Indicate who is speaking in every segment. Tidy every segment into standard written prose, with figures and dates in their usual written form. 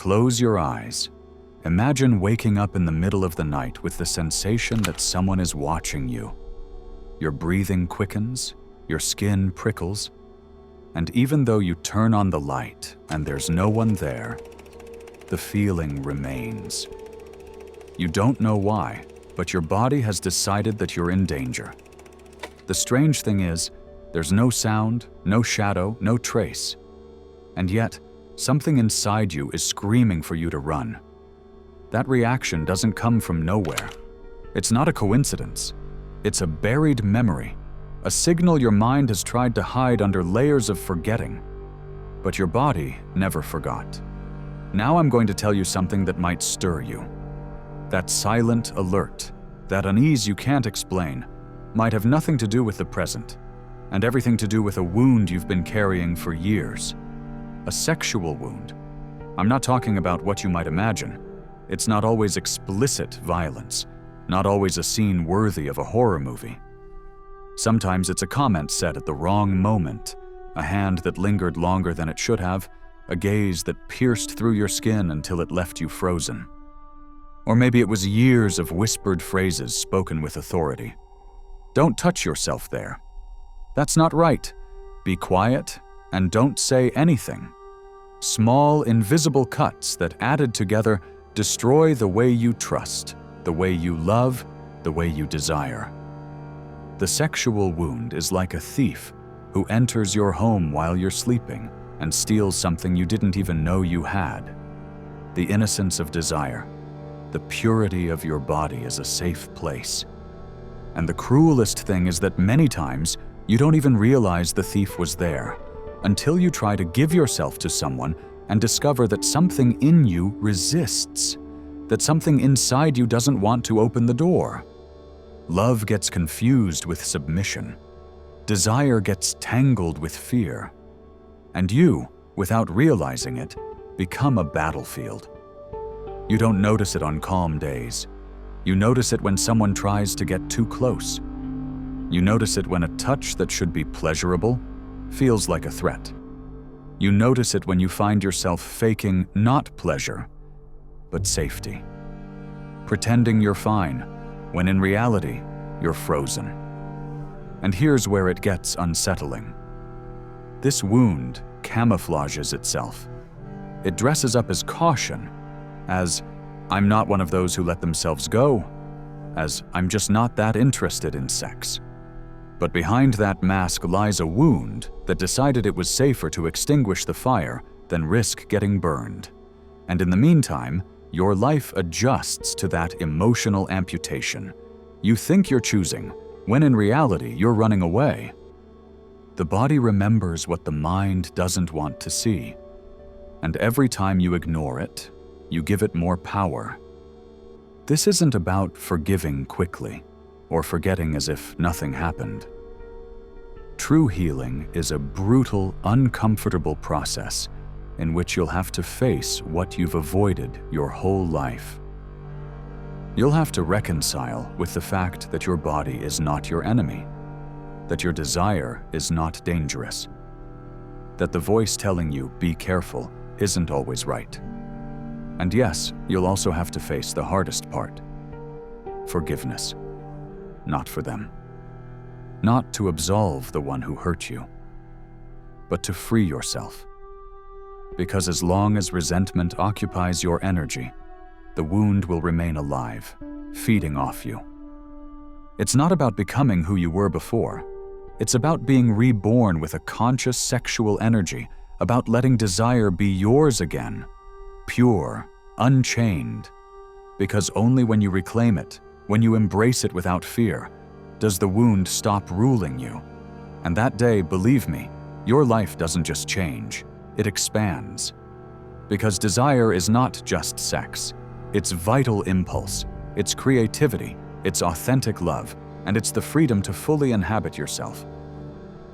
Speaker 1: Close your eyes. Imagine waking up in the middle of the night with the sensation that someone is watching you. Your breathing quickens, your skin prickles, and even though you turn on the light and there's no one there, the feeling remains. You don't know why, but your body has decided that you're in danger. The strange thing is, there's no sound, no shadow, no trace. And yet, something inside you is screaming for you to run. That reaction doesn't come from nowhere. It's not a coincidence. It's a buried memory, a signal your mind has tried to hide under layers of forgetting. But your body never forgot. Now I'm going to tell you something that might stir you. That silent alert, that unease you can't explain, might have nothing to do with the present, and everything to do with a wound you've been carrying for years. A sexual wound. I'm not talking about what you might imagine. It's not always explicit violence, not always a scene worthy of a horror movie. Sometimes it's a comment said at the wrong moment, a hand that lingered longer than it should have, a gaze that pierced through your skin until it left you frozen. Or maybe it was years of whispered phrases spoken with authority. Don't touch yourself there. That's not right. Be quiet and don't say anything. Small, invisible cuts that added together destroy the way you trust, the way you love, the way you desire. The sexual wound is like a thief who enters your home while you're sleeping and steals something you didn't even know you had. The innocence of desire, the purity of your body is a safe place. And the cruelest thing is that many times you don't even realize the thief was there until you try to give yourself to someone and discover that something in you resists, that something inside you doesn't want to open the door. Love gets confused with submission. Desire gets tangled with fear. And you, without realizing it, become a battlefield. You don't notice it on calm days. You notice it when someone tries to get too close. You notice it when a touch that should be pleasurable feels like a threat. You notice it when you find yourself faking not pleasure, but safety. Pretending you're fine, when in reality, you're frozen. And here's where it gets unsettling. This wound camouflages itself. It dresses up as caution, as I'm not one of those who let themselves go, as I'm just not that interested in sex. But behind that mask lies a wound that decided it was safer to extinguish the fire than risk getting burned. And in the meantime, your life adjusts to that emotional amputation. You think you're choosing, when in reality you're running away. The body remembers what the mind doesn't want to see. And every time you ignore it, you give it more power. This isn't about forgiving quickly, or forgetting as if nothing happened. True healing is a brutal, uncomfortable process in which you'll have to face what you've avoided your whole life. You'll have to reconcile with the fact that your body is not your enemy, that your desire is not dangerous, that the voice telling you, be careful, isn't always right. And yes, you'll also have to face the hardest part: forgiveness. Not for them. Not to absolve the one who hurt you, but to free yourself. Because as long as resentment occupies your energy, the wound will remain alive, feeding off you. It's not about becoming who you were before. It's about being reborn with a conscious sexual energy, about letting desire be yours again, pure, unchained. Because only when you reclaim it, when you embrace it without fear, does the wound stop ruling you. And that day, believe me, your life doesn't just change, it expands. Because desire is not just sex. It's vital impulse, it's creativity, it's authentic love, and it's the freedom to fully inhabit yourself.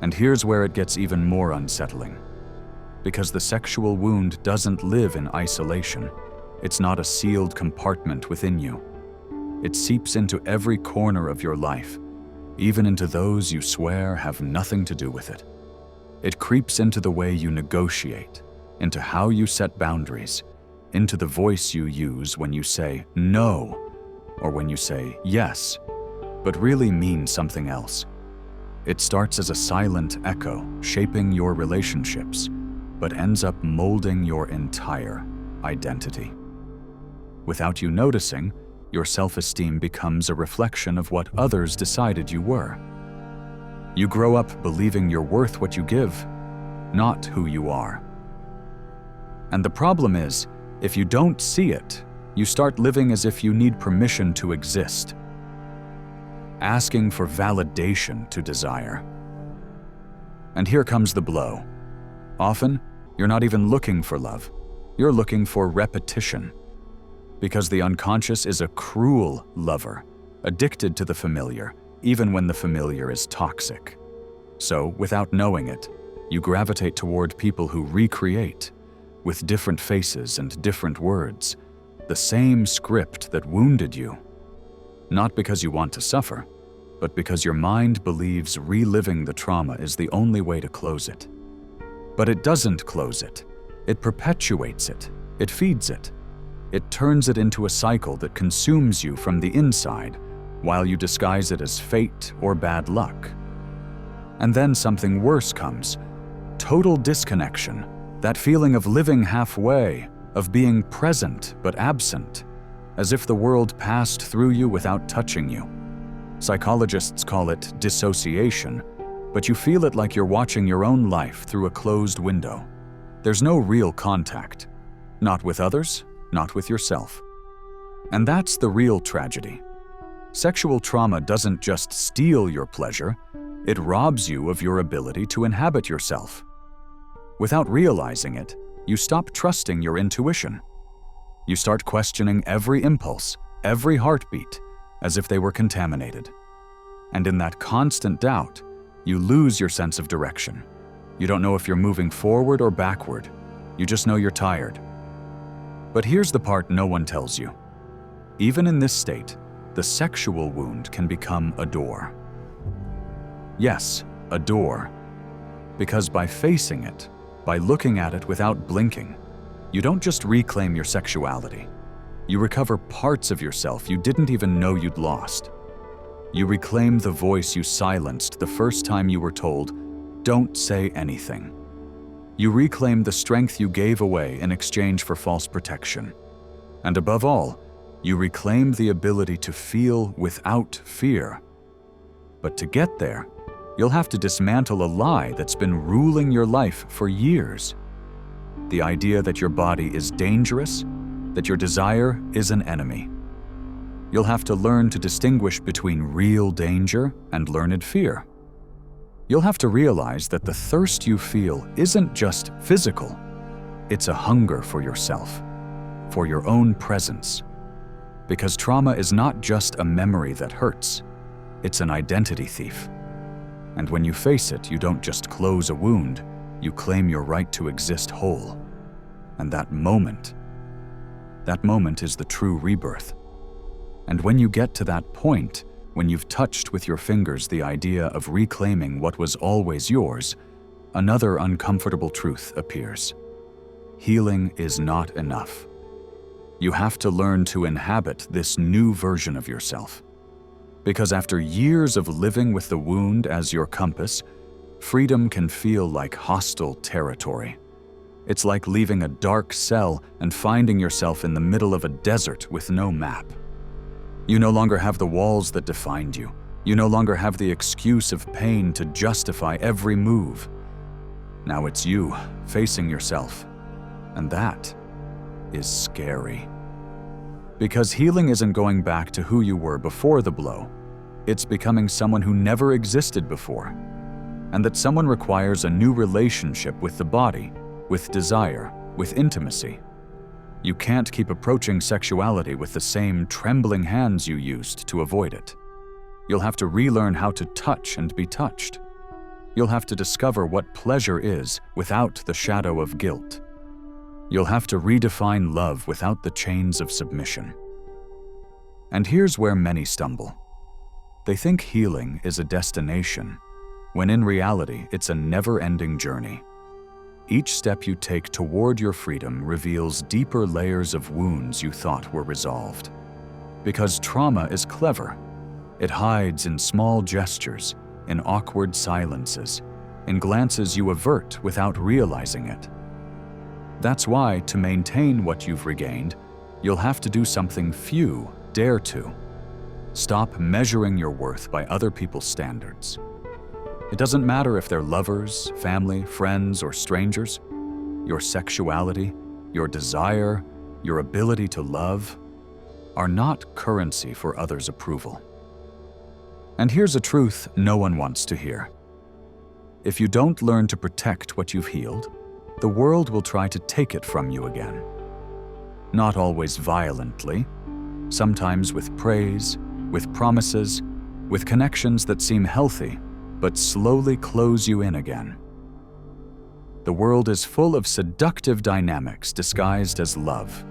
Speaker 1: And here's where it gets even more unsettling. Because the sexual wound doesn't live in isolation. It's not a sealed compartment within you. It seeps into every corner of your life, even into those you swear have nothing to do with it. It creeps into the way you negotiate, into how you set boundaries, into the voice you use when you say no or when you say yes, but really mean something else. It starts as a silent echo, shaping your relationships, but ends up molding your entire identity. Without you noticing, your self-esteem becomes a reflection of what others decided you were. You grow up believing you're worth what you give, not who you are. And the problem is, if you don't see it, you start living as if you need permission to exist, asking for validation to desire. And here comes the blow. Often, you're not even looking for love. You're looking for repetition. Because the unconscious is a cruel lover, addicted to the familiar, even when the familiar is toxic. So, without knowing it, you gravitate toward people who recreate, with different faces and different words, the same script that wounded you. Not because you want to suffer, but because your mind believes reliving the trauma is the only way to close it. But it doesn't close it. It perpetuates it. It feeds it. It turns it into a cycle that consumes you from the inside, while you disguise it as fate or bad luck. And then something worse comes. Total disconnection. That feeling of living halfway, of being present but absent, as if the world passed through you without touching you. Psychologists call it dissociation, but you feel it like you're watching your own life through a closed window. There's no real contact. Not with others, not with yourself. And that's the real tragedy. Sexual trauma doesn't just steal your pleasure, it robs you of your ability to inhabit yourself. Without realizing it, you stop trusting your intuition. You start questioning every impulse, every heartbeat, as if they were contaminated. And in that constant doubt, you lose your sense of direction. You don't know if you're moving forward or backward. You just know you're tired. But here's the part no one tells you. Even in this state, the sexual wound can become a door. Yes, a door. Because by facing it, by looking at it without blinking, you don't just reclaim your sexuality. You recover parts of yourself you didn't even know you'd lost. You reclaim the voice you silenced the first time you were told, "Don't say anything." You reclaim the strength you gave away in exchange for false protection. And above all, you reclaim the ability to feel without fear. But to get there, you'll have to dismantle a lie that's been ruling your life for years. The idea that your body is dangerous, that your desire is an enemy. You'll have to learn to distinguish between real danger and learned fear. You'll have to realize that the thirst you feel isn't just physical. It's a hunger for yourself, for your own presence. Because trauma is not just a memory that hurts, it's an identity thief. And when you face it, you don't just close a wound, you claim your right to exist whole. And that moment is the true rebirth. And when you get to that point, when you've touched with your fingers the idea of reclaiming what was always yours, another uncomfortable truth appears. Healing is not enough. You have to learn to inhabit this new version of yourself. Because after years of living with the wound as your compass, freedom can feel like hostile territory. It's like leaving a dark cell and finding yourself in the middle of a desert with no map. You no longer have the walls that defined you. You no longer have the excuse of pain to justify every move. Now it's you facing yourself. And that is scary. Because healing isn't going back to who you were before the blow. It's becoming someone who never existed before. And that someone requires a new relationship with the body, with desire, with intimacy. You can't keep approaching sexuality with the same trembling hands you used to avoid it. You'll have to relearn how to touch and be touched. You'll have to discover what pleasure is without the shadow of guilt. You'll have to redefine love without the chains of submission. And here's where many stumble. They think healing is a destination, when in reality it's a never-ending journey. each step you take toward your freedom reveals deeper layers of wounds you thought were resolved. Because trauma is clever. It hides in small gestures, in awkward silences, in glances you avert without realizing it. That's why, to maintain what you've regained, you'll have to do something few dare to. Stop measuring your worth by other people's standards. It doesn't matter if they're lovers, family, friends, or strangers. Your sexuality, your desire, your ability to love are not currency for others' approval. And here's a truth no one wants to hear. If you don't learn to protect what you've healed, the world will try to take it from you again. Not always violently, sometimes with praise, with promises, with connections that seem healthy, but slowly close you in again. The world is full of seductive dynamics disguised as love.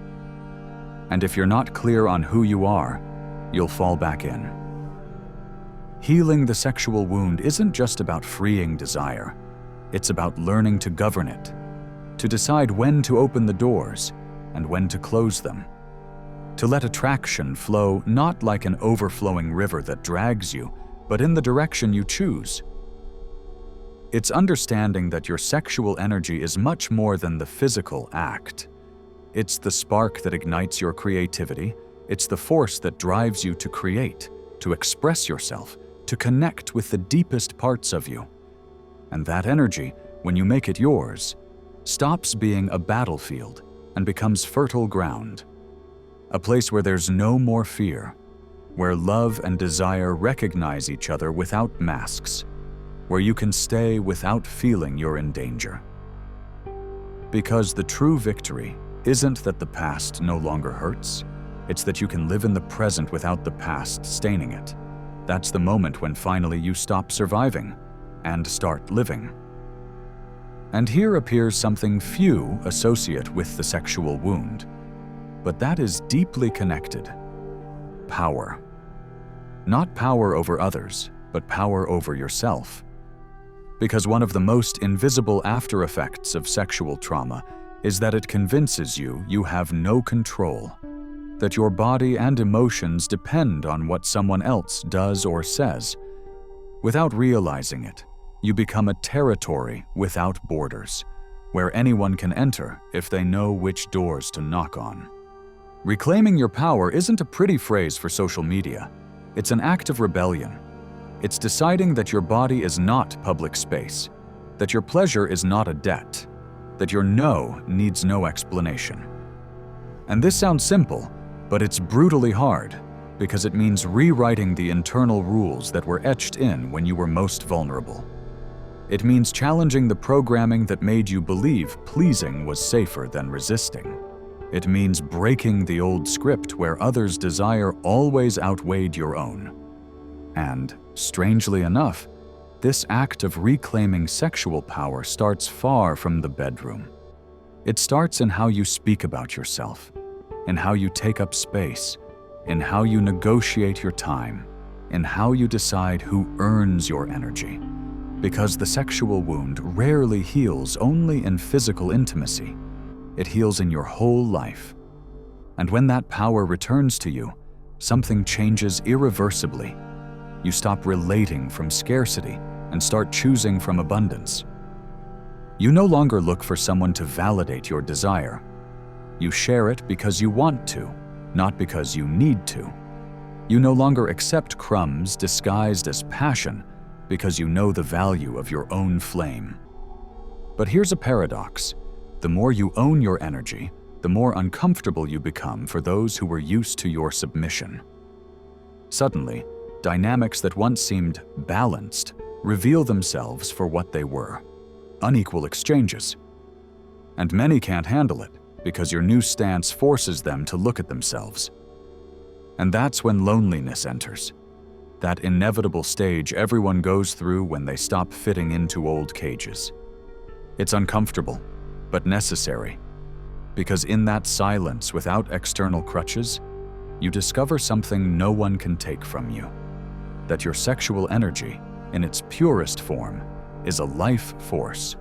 Speaker 1: And if you're not clear on who you are, you'll fall back in. Healing the sexual wound isn't just about freeing desire. It's about learning to govern it, to decide when to open the doors and when to close them, to let attraction flow not like an overflowing river that drags you, but in the direction you choose. It's understanding that your sexual energy is much more than the physical act. It's the spark that ignites your creativity. It's the force that drives you to create, to express yourself, to connect with the deepest parts of you. And that energy, when you make it yours, stops being a battlefield and becomes fertile ground. A place where there's no more fear, where love and desire recognize each other without masks, where you can stay without feeling you're in danger. Because the true victory isn't that the past no longer hurts, it's that you can live in the present without the past staining it. That's the moment when finally you stop surviving and start living. And here appears something few associate with the sexual wound, but that is deeply connected. Power. Not power over others, but power over yourself. Because one of the most invisible after effects of sexual trauma is that it convinces you you have no control, that your body and emotions depend on what someone else does or says. Without realizing it, you become a territory without borders, where anyone can enter if they know which doors to knock on. Reclaiming your power isn't a pretty phrase for social media. It's an act of rebellion. It's deciding that your body is not public space, that your pleasure is not a debt, that your no needs no explanation. And this sounds simple, but it's brutally hard, because it means rewriting the internal rules that were etched in when you were most vulnerable. It means challenging the programming that made you believe pleasing was safer than resisting. It means breaking the old script where others' desire always outweighed your own. And, strangely enough, this act of reclaiming sexual power starts far from the bedroom. It starts in how you speak about yourself, in how you take up space, in how you negotiate your time, in how you decide who earns your energy. Because the sexual wound rarely heals only in physical intimacy. It heals in your whole life. And when that power returns to you, something changes irreversibly. You stop relating from scarcity and start choosing from abundance. You no longer look for someone to validate your desire. You share it because you want to, not because you need to. You no longer accept crumbs disguised as passion because you know the value of your own flame. But here's a paradox. The more you own your energy, the more uncomfortable you become for those who were used to your submission. Suddenly, dynamics that once seemed balanced reveal themselves for what they were: unequal exchanges. And many can't handle it because your new stance forces them to look at themselves. And that's when loneliness enters. That inevitable stage everyone goes through when they stop fitting into old cages. It's uncomfortable, but necessary, because in that silence without external crutches, you discover something no one can take from you: that your sexual energy, in its purest form, is a life force,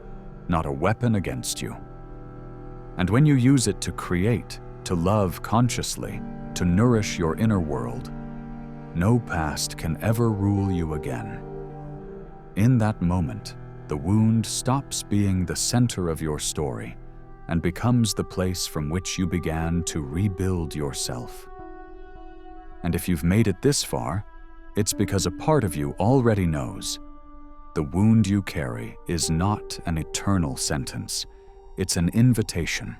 Speaker 1: not a weapon against you. And when you use it to create, to love consciously, to nourish your inner world, no past can ever rule you again. In that moment, the wound stops being the center of your story and becomes the place from which you began to rebuild yourself. And if you've made it this far, it's because a part of you already knows the wound you carry is not an eternal sentence. It's an invitation,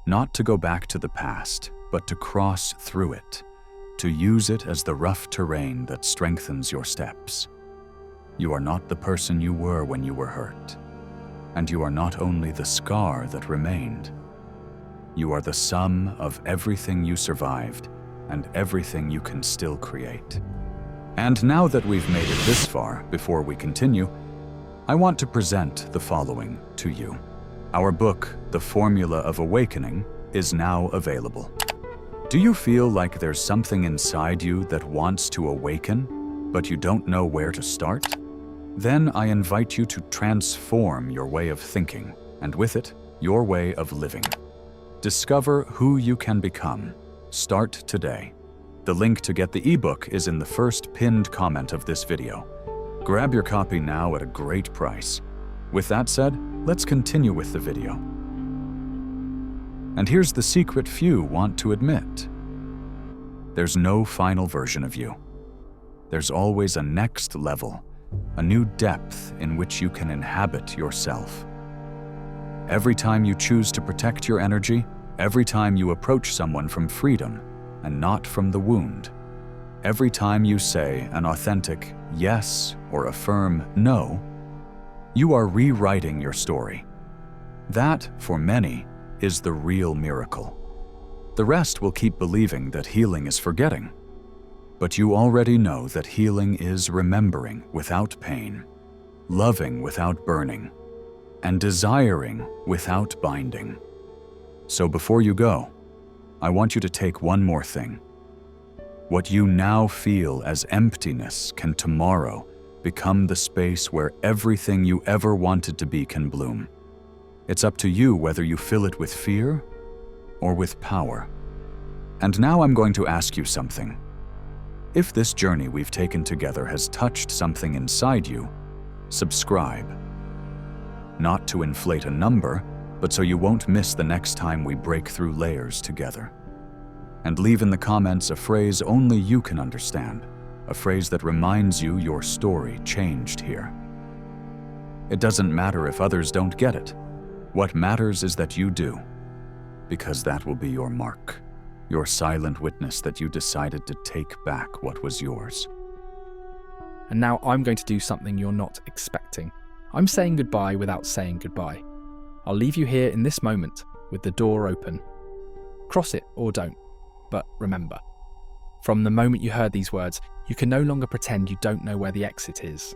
Speaker 1: not to go back to the past, but to cross through it, to use it as the rough terrain that strengthens your steps. You are not the person you were when you were hurt, and you are not only the scar that remained. You are the sum of everything you survived and everything you can still create. And now that we've made it this far, before we continue, I want to present the following to you. Our book, The Formula of Awakening, is now available. Do you feel like there's something inside you that wants to awaken, but you don't know where to start? Then I invite you to transform your way of thinking, and with it, your way of living. Discover who you can become. Start today. The link to get the ebook is in the first pinned comment of this video. Grab your copy now at a great price. With that said, let's continue with the video. And here's the secret few want to admit. There's no final version of you. There's always a next level, a new depth in which you can inhabit yourself. Every time you choose to protect your energy, every time you approach someone from freedom and not from the wound, every time you say an authentic yes or a firm no, you are rewriting your story. That, for many, is the real miracle. The rest will keep believing that healing is forgetting. But you already know that healing is remembering without pain, loving without burning, and desiring without binding. So before you go, I want you to take one more thing. What you now feel as emptiness can tomorrow become the space where everything you ever wanted to be can bloom. It's up to you whether you fill it with fear or with power. And now I'm going to ask you something. If this journey we've taken together has touched something inside you, subscribe. Not to inflate a number, but so you won't miss the next time we break through layers together. And leave in the comments a phrase only you can understand, a phrase that reminds you your story changed here. It doesn't matter if others don't get it. What matters is that you do, because that will be your mark, your silent witness that you decided to take back what was yours.
Speaker 2: And now I'm going to do something you're not expecting. I'm saying goodbye without saying goodbye. I'll leave you here in this moment with the door open. Cross it or don't, but remember, from the moment you heard these words, you can no longer pretend you don't know where the exit is.